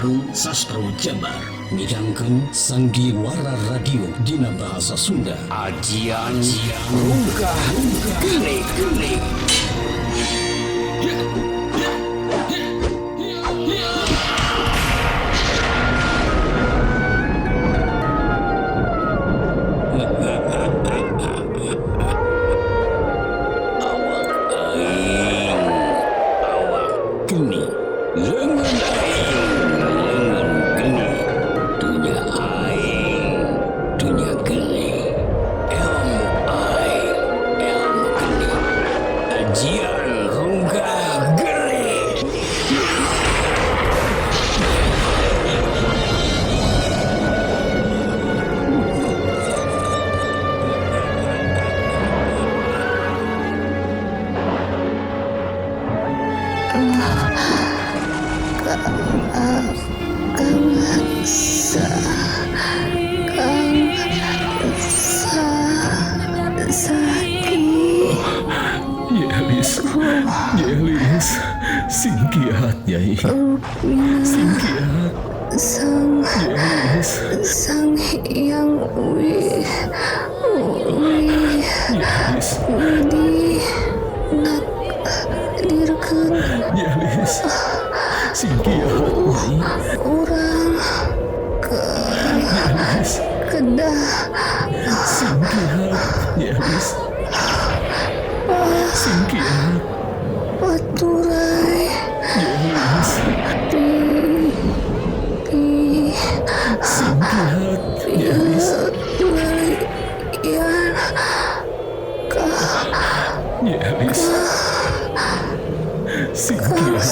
sareng Sastro Jabar midangkeun Sandiwara Radio dina bahasa Sunda. Ajian Runggah Geuning. Yelis, singkiat Nyai. Singkiat. Sang Hyang Yelis. Widi nak dirkeun Yelis, singkiat Nyai. urang Yelis, kedah singkiat Yelis. Singkiat. Baturai Yelis, singkiat Yelis. Yan Yelis, singkiat.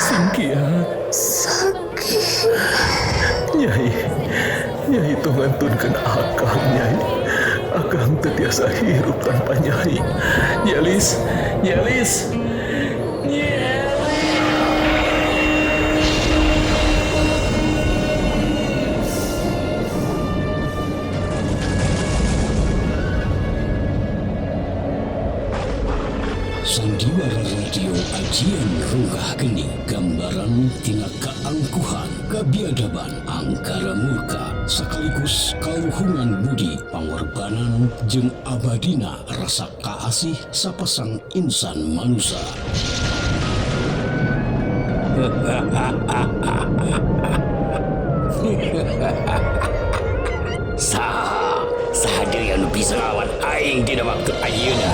Singkiat. sakit Nyai tong ngantunkeun akang Nyai. Akang teu tiasa hirup tanpa Nyai. Yelis. Sandiwara Radio Ajian Runggah Geuning, gambaran tina kaangkuhan, kabiadaban, angkara murka, sekaligus kaluhungan budi, pangorbanan jeung abadina rasa kaasih sapasang insan manusia. Saha deui anu bisa nglawan aing dina waktu ayeuna.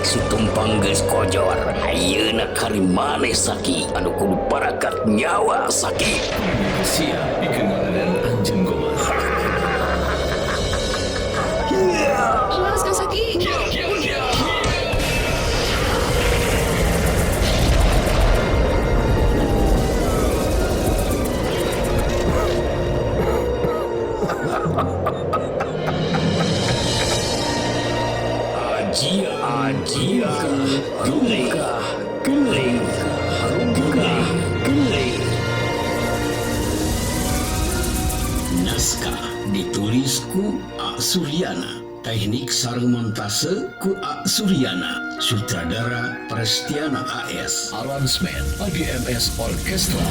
Situmpang geus kojor, ayeuna kari maneh saki anu kudu parakat nyawa saki. Siap pikeun dan anjeun goma. Awas Kasaki Runggah Geuning. Naskah ditulis ku A. Suryana, teknik sareng montase ku A. Suryana, sutradara Prestiana AS, aransemen ADMS Orkestra.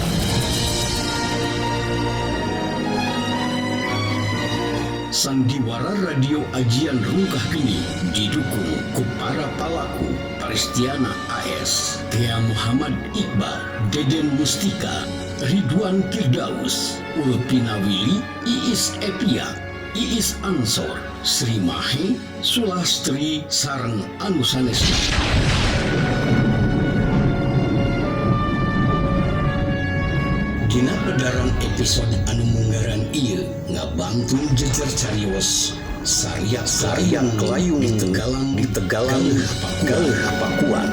Sandiwara Radio Ajian Runggah Geuning didukung ku para palaku Prestiana AS, Tia Muhammad Iqbal, Deden Mustika, Ridwan Firdaus, Ulpina Willy, Iis Epia, Iis Ansor, Sri Mahe, Sulastri sareng anu sanesna. Dina edaran episode anu munggaran ieu ngabangtung jejer carios sariak kelayung di Tegalan Galeuh Pakuan.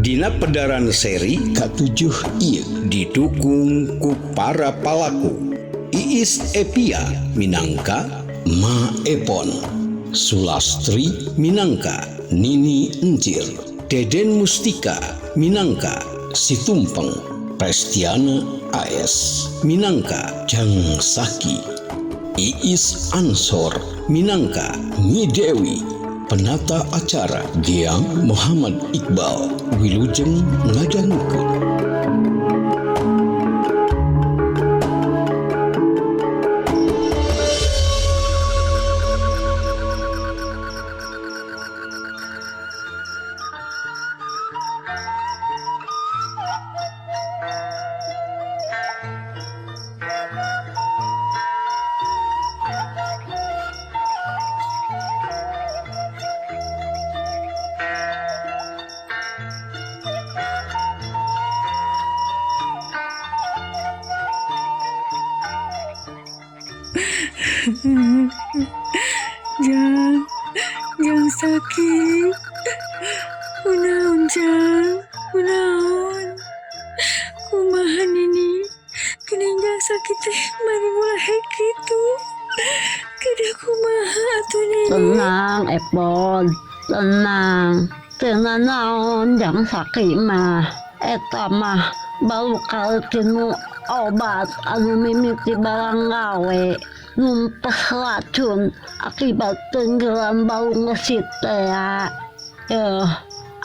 Dina pedaran seri ke-7 ieu didukung ku para palaku Iis Epia minangka Ma Epon, Sulastri minangka Nini Encir, Deden Mustika minangka Si Tumpeng, Prestiana AS minangka Jang Saki, Iis Ansor minangka Nyi Dewi, penata acara Giang Muhammad Iqbal, Wilujeng ngadangukeun. Jang sakit. Unaon Jang, unaon. Kumaha ini? Kening Jang sakit teh mari mulai kitu. Kada kumaha atuh Nini. Tenang Epon, tenang. Tenang naon Jang sakit mah. Eta mah baru kalkinu obat anu mimiti barang gawe. Numpes racun akibat tenggelam bau ngesit ya.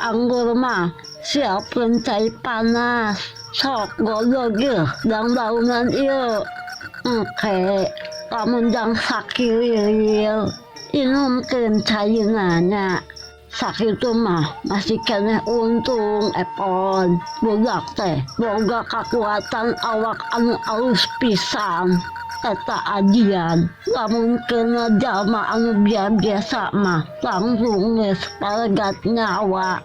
Anggur mah siap pencai panas. Sok godog dan daunan ieu. Engke, lamun Jang sakit lilil. Inumkeun cayeunana. Sakit itu mah masih kena untung Epon. Budak teh boga kekuatan awak anu alus pisan. Eta ajian lamun kena jalma anu biasa mah langsung geus palegat nyawa.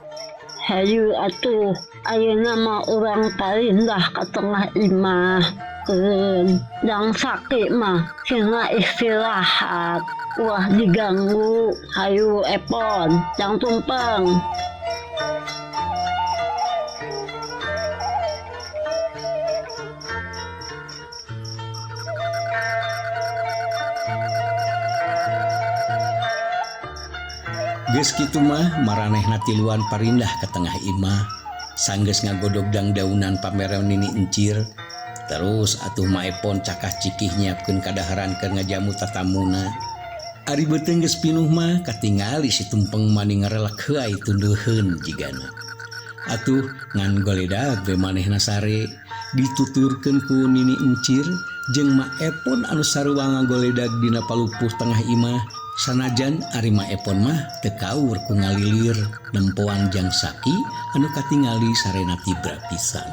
Hayu atuh ayeuna mah urang parindah ka tengah imah. Keun Jang sakit mah cenah istirahat. Wah diganggu. Hayu Epon, Jang Tumpeng. Geus kitu mah maranehna tiluan parindah ke tengah imah, sanggeus ngagodog dang daunan pamereon Nini Encir. Terus atuh Ma Epon cakah cikih nyiapkeun kadaharan keur ngajamu tatamuna. Ari beuteung geus pinuh mah katingali Si Tumpeng mani ngarelak heai tunduheun jigana. Atuh ngan goledag we manehna sare dituturkeun ku Nini Encir jeung Ma Epon anu sarua ngagoledag dina palupuh tengah imah. Sanajan ari Ma Epon mah teu kaur ku ngalilir nempoan Jang Saki anu katingali sarena tibra pisan.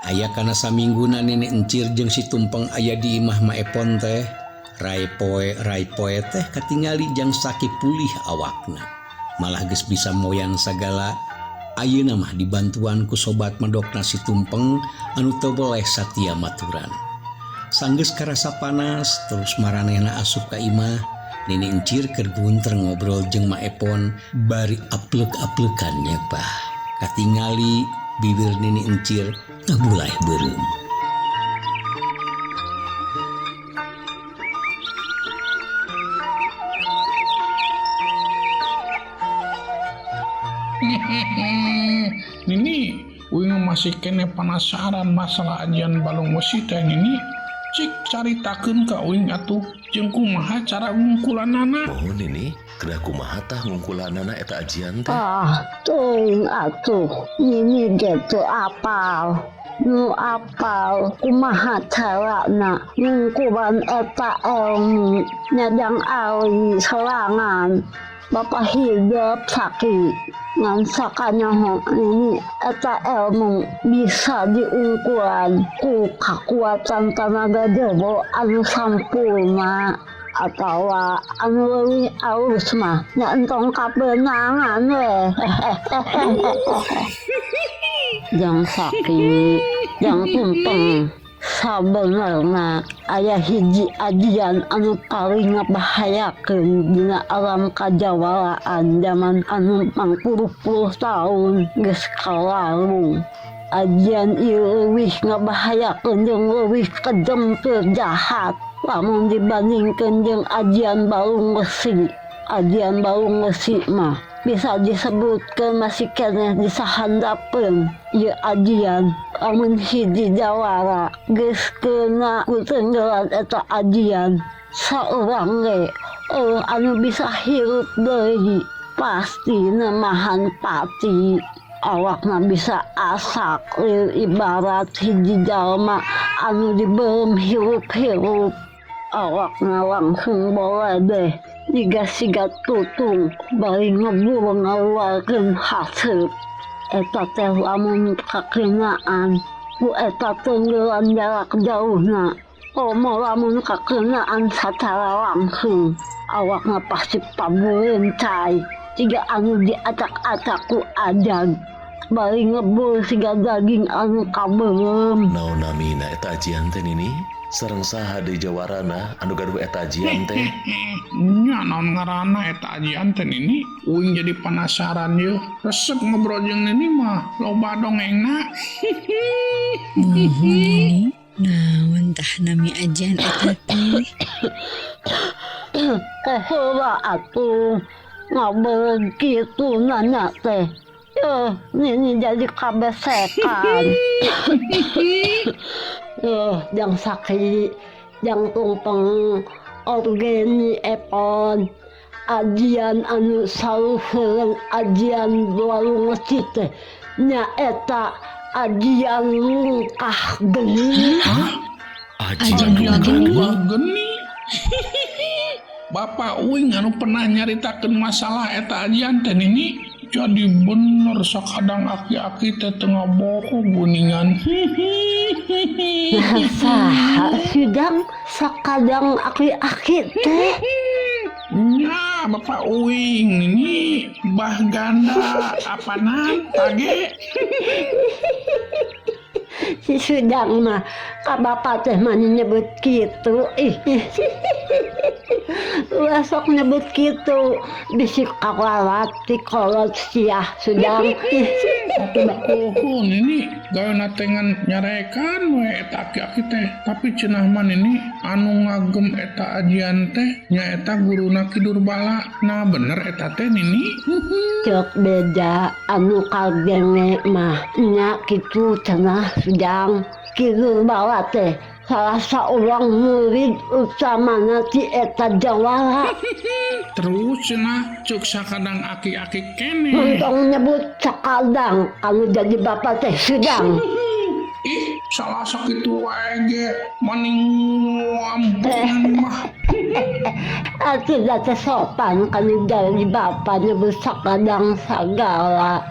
Aya kana samingguna Nini Encir jeung Si Tumpeng aya di imah Ma Epon teh. Rai poe teh katingali Jang Saki pulih awakna. Malah geus bisa moyan sagala. Ayeuna mah dibantuan ku sobat medokna Si Tumpeng anu teu boleh satia maturan. Sanggeus karasa panas terus maranehna asup ka imah. Nini Encir keur gunter ngobrol jeung Ma Epon bari aplek-aplekan nyepah. Katingali bibir Nini Encir ngabulai beureum. Nini, uing masih kene penasaran masalah ajian balung besi teh Nini. Cik caritakeun ka uing atuh jeung kumaha cara ngungkulanana. Oh Nini, kedah kumaha tah ngungkulanana eta ajian teh? Teuing atuh, Nini gitu apal. Nu apal kumaha carana ngungkulan eta ilmu nyadang ali serangan. Bapak hidup sakit ngan sakanyaho ini eta ilmu bisa diungkulan ku kakuatan tenaga jero anu sampurna atawa anu leuwih alus mah nya entong kabenangan we. Jang Saki, Jang Tumpeng, Sabenerna aya hiji ajian anu paling ngabahayakeun dina alam kajawalaan zaman anu 40 tahun geus kalalu. Ajian ieu leuwih ngabahayakeun jeung leuwih kejem teu jahat lamun dibandingkeun jeung ajian balung besi. Ajian balung besi mah bisa disebutkeun masih keneh disahandapeun ieu ajian lamun hiji jawara geus keuna ku tenggelan eta ajian saurang ge anu bisa hirup deui pasti nemahan pati awakna bisa asak ibarat hiji jalma anu dibeureum hirup-hirup awakna langsung boleh deh digas-sigat tutung bari ngebul ngaluarkeun haseup eta teh lamun kakeunaan ku eta tenggelan jarak jauhna moal lamun kakeunaan sacara langsung awakna pasti paburencai siga anu diacak-acak ku ajag bari ngebul siga daging anu kabeureum. Naon namina eta ajian teh nini? Sareng saha deui jawarana anu gaduh eta ajian teh? Nya naon ngaranna eta ajian teh nini? Uing jadi penasaran yeuh. Resep ngobrol jeung nini mah loba dongengna. Nini, naon tah nami ajian eta teh? Heula atuh ngobrol kitu nanya teh. Nini jadi kabesekan. Jang sakit, jang tumpeng, organi epon, ajian anu saluheureun ajian balung besi teh nya eta ajian lungkah geni. Ajian lungkah geni. Bapak Uing anu pernah nyaritakeun masalah eta ajian teh nini. Jadi bener sakadang aki-aki teh tengah bohong guningan. Saha sidang sakadang aki-aki teh? Nya Bapak Uing ini bah ganda apanan tage. Si Sudang mah ka bapak teh mah nyebut kitu. Besok nyebut kitu bisi kawalat ti kolot siah Sudang. Pohon ini gaweuna tengan nyarekan we eta aki-aki teh tapi cenah man ini anu ngagem eta ajian teh nyaeta guruna Kidur Bala. Nah bener eta teh nini. Cek beda anu kagenge mah nya kitu cenah Sudang. Kidur Bala teh salah saurang murid utamana ti eta jawara. Terus cenah cuk sakadang aki-aki kene. Untung nyebut sakadang anu jadi bapak teh Sudang. Ih, salah sakitu wae ge maning lampungan mah. Atuh da teh sopan kanu dari bapak nyebut sakadang sagala.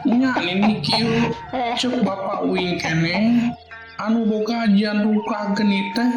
Nya nini kieu cuk Bapak Uing kene anu boga ajian lungkah geni teh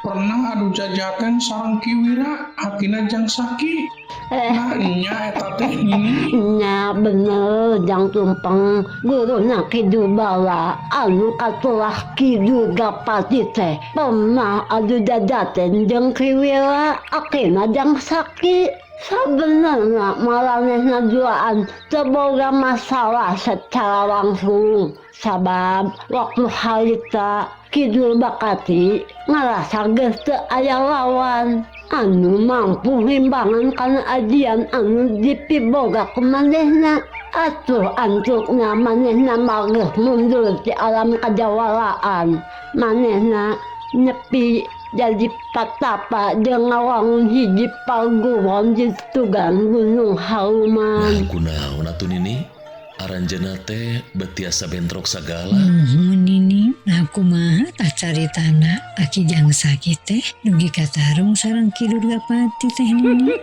pernah adu jajaten sareng Kiwira hakina jang saki. Nah nya eta teh nini. Nya bener jang tumpeng guruna Kidur Bala anu katulah Kidur Gapati teh pernah adu jajaten jeung Kiwira akina jang saki. Sabenerna maranehna juaan teu boga masalah secara langsung sabab waktu harita Kidur Bakati ngarasa geus teu aya lawan anu mampu ngimbangan kana ajian anu dipiboga ku manehna. Atuh antukna manehna mageh mundur ti alam kajawalaan. Manehna nyepi jadi patapa jeung ngawangun hiji paguron di Tugan Gunung Hauman. Kunaon atuh nini? Aranjeunna teh betiasa bentrok sagala. Nini, nah kumaha tah caritana aki jang sakit teh dugi katarung sareng Kidur Gapati teh nini.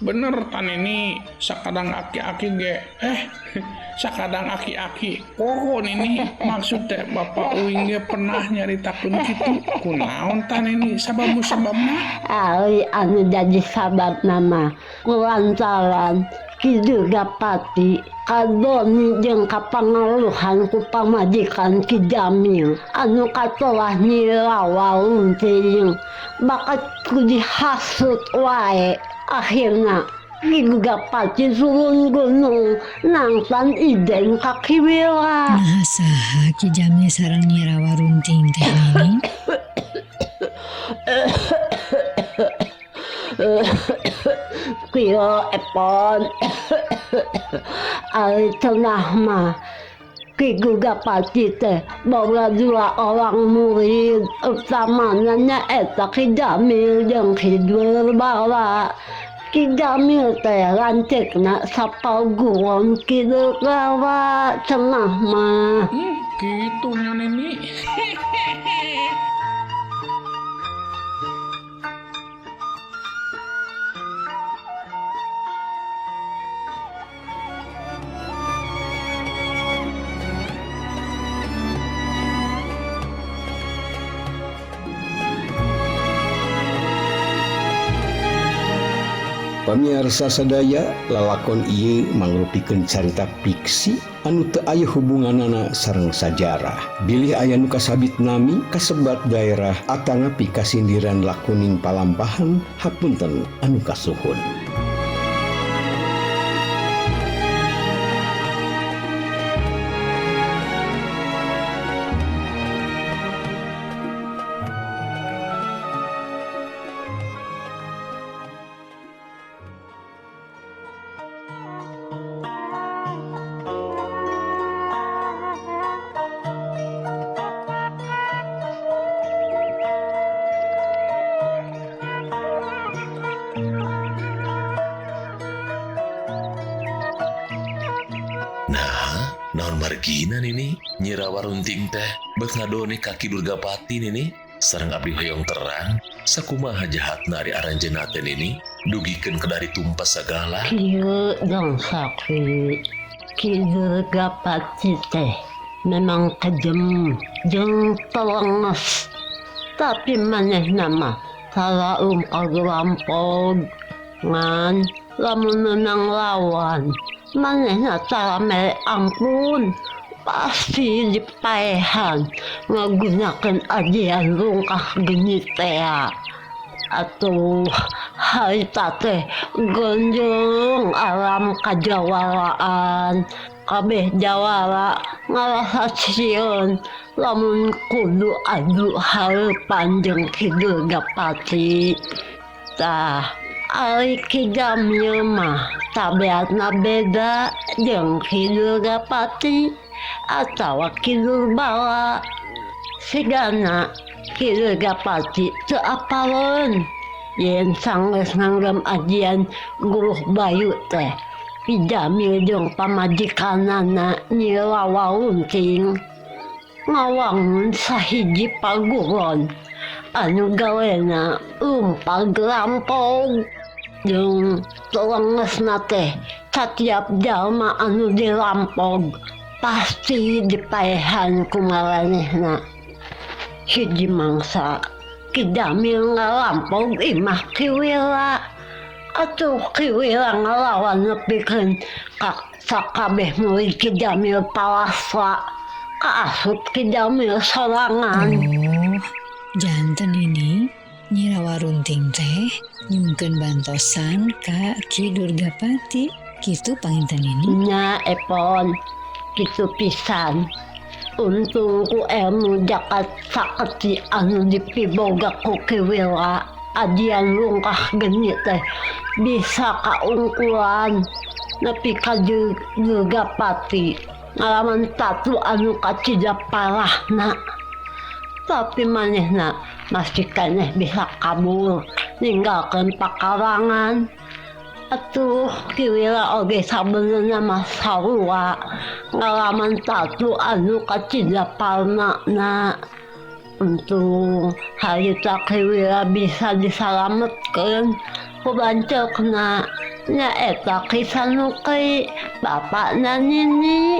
Bener tan ini sakadang aki-aki ge sakadang aki-aki pohon ini maksud teh Bapak Uing ge pernah nyaritakeun kitu kunaon tan ini sababna Ari anu jadi sabab nama kulantaran Ki Durgapati kadoni jeung kapangaruhan ku pamajikan Ki Jamil anu katolah nyirawa lunting bakat ku dihasut wae. Akhirna Ki Durgapati turun gunung nangtan iden ka Kiwila. Nah saha Ki Jamil sareng Nyirawa Runting teh Nini? Kieu Epon ari tengah mah Ki Durgapati teh bawa 2 orang murid utamanya nyaeta Ki Jamil jeung Ki Durbala. Ki Jamil teh lanceukna sapaguron Ki Durbala cenah mah. Gitunya Nini. Pamirsa sadaya, lalakon ieu mangrupikeun carita fiksi anu teu aya hubunganana sareng sajarah. Bilih aya nu kasabit nami kasebat daerah atanapi kasindiran lakoning palampahan hapunten anu kasuhun. Nah, naon margina Nini? Nyirawa Runting teh beuk ngadone ka Ki Durgapati Nini sareng abdi hoyong terang sakumaha jahatna ari aranjeunna teh Nini dugikeun ke dari tumpas sagala. Kieu jeung sakti Ki Durgapati teh memang kejem jeung telenges, tapi manehna mah salaum kagelampog ngan lamun menang lawan manehna cara mere ampun pasti dipaehan ngagunakeun ajian rungkah genyit teh. Atuh harita teh gonjong alam kajawalaan kabeh jawara ngarasa sieun lamun kudu adu hareupan jeung Ki Durgapati. Tah ari Ki Jamil mah tabiatna beda jeung Ki Durgapati atawa Ki Durbala. Sigana Ki Durgapati teu apaleun yen sanggeus nganggem ajian Guluh Bayu teh Ki Jamil jeung pamajikanana Nyirawa Runting ngawangun sahiji paguron anu gawena umpal gelampog jeung telengesna teh satiap jalma anu dilampog pasti dipaehan ku maranehna. Hiji mangsa Ki Jamil ngalampog imah Kiwila. Atuh Kiwila ngalawan nepikeun ka sakabeh murid Ki Jamil palaswa kaasup Ki Jamil sorangan. Oh, janten ini Nyirawa Runting teh nyungkeun bantosan ka Ki Durgapati kitu panginten ini. Nya Epon kitu pisan. Untung ku ilmu jakat saketi anu dipiboga ku Kiwila ajian rungkah genyit teh bisa kaungkulan nepi ka Durgapati ngalaman tatu anu kacida parahna. Tapi manehna masih keneh bisa kabur ninggalkeun pakarangan. Atuh Kiwila oge sabenerna mah sarua ngalaman tatu anu kacida parna. Untung harita Kiwila bisa disalametkeun ku bancekna nyaeta Ki Sanuki bapakna Nini.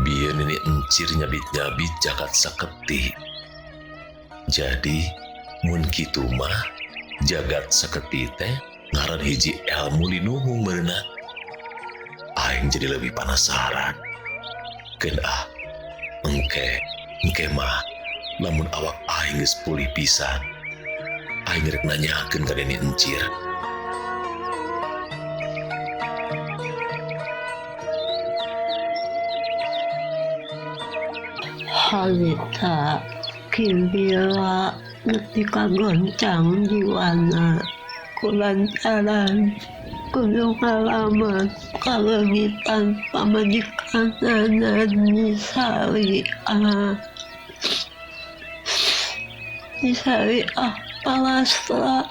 Biar Nini encirnya nyabit-nyabit jagat saketi. Jadi mun kitu mah jagat saketi teh ngaran hiji ilmu linuhung berenang. Aing jadi lebih penasaran. Keun engke mah lamun awak aing geus pulih pisan, aing rek nanyakeun ka Deni Encir. Halita Kiwira ketika goncang jiwana kulantaran gunung halaman kalengitan pamajikanan Nisari palastra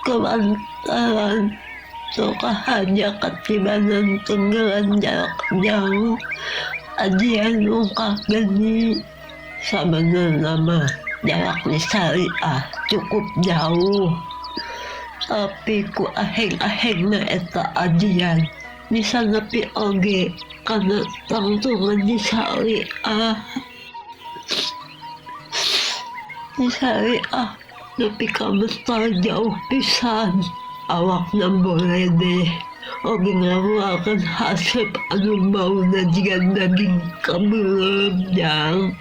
kelantaran suka haja ketibanan tenggelan jarak jauh ajian ungkap geni sebenarnya mah jarak Nisari cukup jauh, tapi ku aheng-ahengna eta ajian bisa nepi oge karena tangtungan Nisari nepi ka besar jauh pisan awakna boleh deh oge ngaluarkeun hasep anu bauna jiga daging kabeuleuh jang.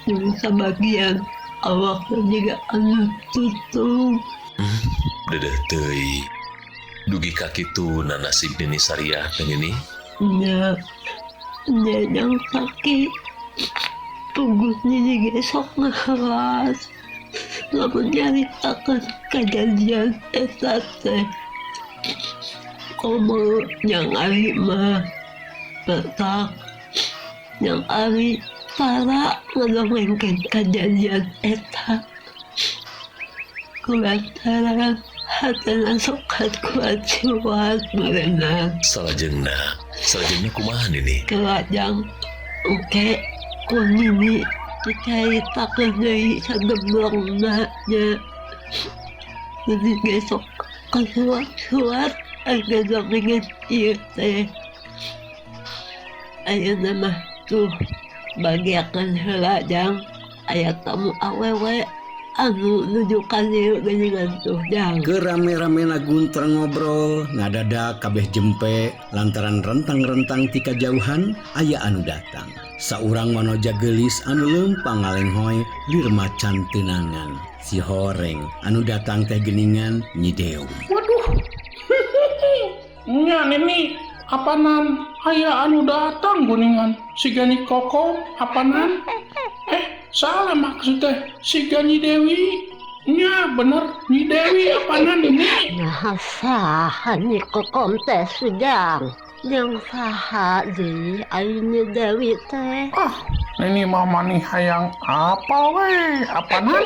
Yang sabagian awakna juga anu tutup. Dedeh teuing. Dugi ka kitu na nasib Nini Sariah teh ini. Nya yang sakit tubuh Nini gesok ngehelas. Lamun nyaritakeun kejadian eta teh komo yang ari mah petak yang ari para ngedongengkeun kejadian eta kulantaran hatena sokat kuat cuat merenang Salajengna kumaha Nini? kelajang engke ku Nini dicaritakeun deui sagemblongna nya jadi besok kasuat-suat aya dongengkeun ieu teh ayeuna mah tuh bagiakeun heula jang aya tamu awewe anu nuju ka dieu geuningan tuh jang. Kerame-ramena gunter ngobrol ngadadak kabeh jempe lantaran rentang-rentang ti kajauhan aya anu datang. Saurang manoja geulis anu leumpang ngalenghoy lirmacan teunangan. Si horeng anu datang teh geuningan Nyi Dewi. Waduh, nya Nini, apanan aya anu datang guningan si Nyi Koko, apanan? Salah maksudnya si Nyi Dewi. Nya bener Nyi Dewi apanan ini? Nah saha Nyi Koko teh sedang yang saha deui Nyi Dewi teh. Nini mama nih hayang apa we? Apanan?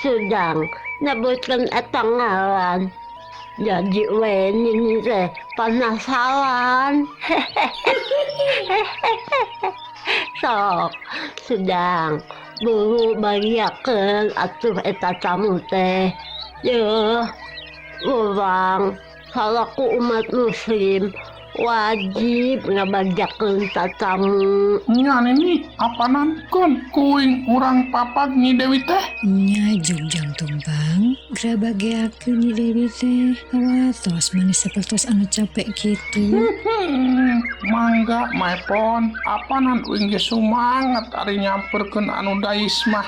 Sudang nyebutkeun eta ngaran. Jadi we Nini teh penasaran. Sok sedang buru bagiakeun atuh eta tamu teh. Yeuh, urang salaku umat muslim wajib ngabagiakeun tatamu. Nya Nini apanan kun kuing urang papag Nyi Dewi teh? Nya jugjang tumpang grabageakeun Nyi Dewi teh watos manis sapertos anu capek kitu. Mangga maepon apanan uing ge sumanget ari nyamperkeun anu dais mah.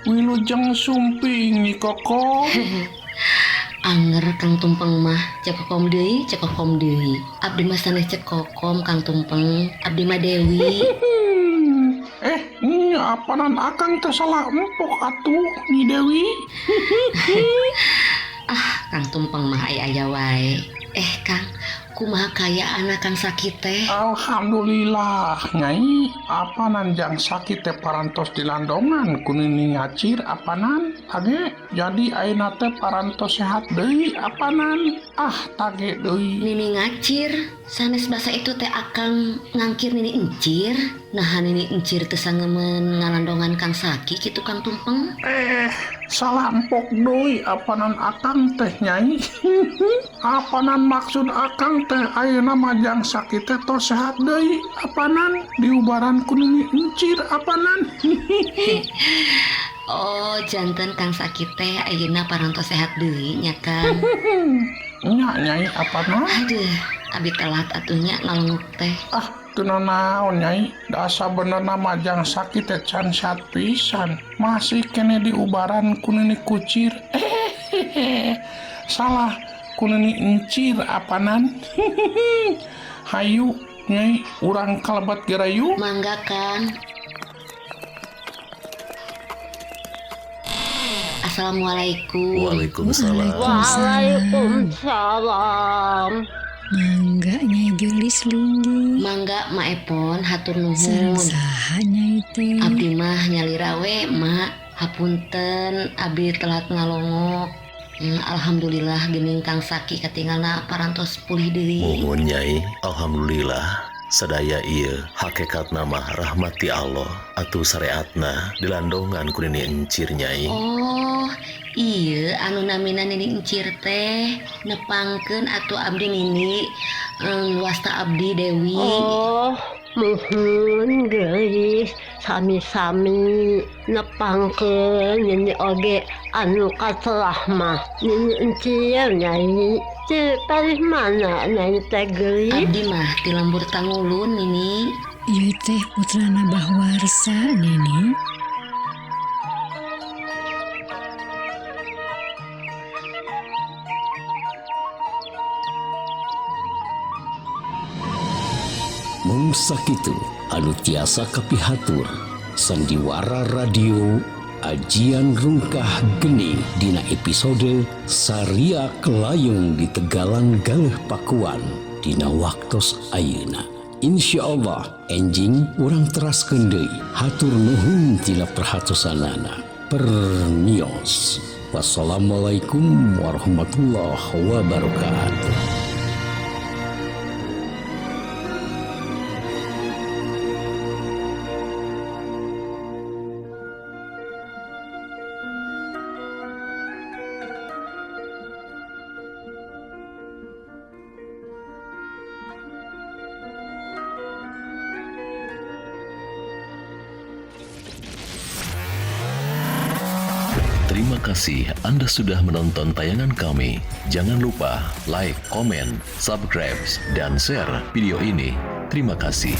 Wilujeng sumping Nyi Koko. Anger Kang Tumpeng mah cekokom deui abdi mah saneh cekokom Kang Tumpeng abdi mah Dewi. Ini apanan akang teh salah empok atuh Nyi Dewi. Kang Tumpeng mah aya wae. Kang, kumaha kayaan Kang sakit teh? Alhamdulillah Nyai, apanan jang sakit teh parantos dilandongan ku Nini ngacir apanan tage jadi ayeuna teh parantos sehat deui apanan tage deui. Nini ngacir sanes basa itu teh akang ngangkir Nini encir Nah ini encir tesangemen ngalandongan Kang Saki gitu Kang Tumpeng. Salah empok doi apanan akang teh Nyai. Apanan maksud akang teh ayeuna majang sakit teh tos sehat deui apanan diubaran ku nini encir apanan. Oh janten Kang Saki teh ayeuna parantos sehat deui nya Kang. Nya Nyai apanan? Aduh abi telat atunya ngalunguk teh. Teu naon Nyai, dasa benerna majang sakit teh can sehat pisan. Masih kene diubaran ku nini kucir. Salah ku nini encir apanan. Hayu Nyai, urang kalebat gerayu. Mangga Kang. Assalamualaikum. Waalaikumsalam. Waalaikumsalam. Mangga Nyai Gelis lunggi. Mangga Ma Epon hatur nuhun. Saha Nyai teh? Abdi mah nyalirawe Mak. Hapunten abi telat ngalongok. Alhamdulillah geuning Kang Saki katingalna parantos pulih deui. Muhun Nyai, alhamdulillah. Sadaya ieu hakikat nama rahmati Allah atuh syariatna dilandongan ku nini encir Nyai. Oh iya anu namina nini encir teh nepangkeun atuh abdi nini wasta abdi Dewi. Oh, muhun geus sami-sami nepangkeun nini oge anu kacelah mah nini encir Nyai. Ciri palih mana Nyai teh geus? Abdi mah di lembur Tangulun nini. Ieu teh putrana Bahwarsa Nini. Mung sakitu anu tiasa kapihatur sandiwara radio Ajian Rungkah Geni dina episode Saria Kelayung di Tegalan Galeh Pakuan dina waktos ayeuna. Insyaallah enjing urang teraskeun deui. Hatur nuhun tina perhatosanana. Permios. Wassalamualaikum warahmatullahi wabarakatuh. Terima kasih Anda sudah menonton tayangan kami. Jangan lupa like, komen, subscribe, dan share video ini. Terima kasih.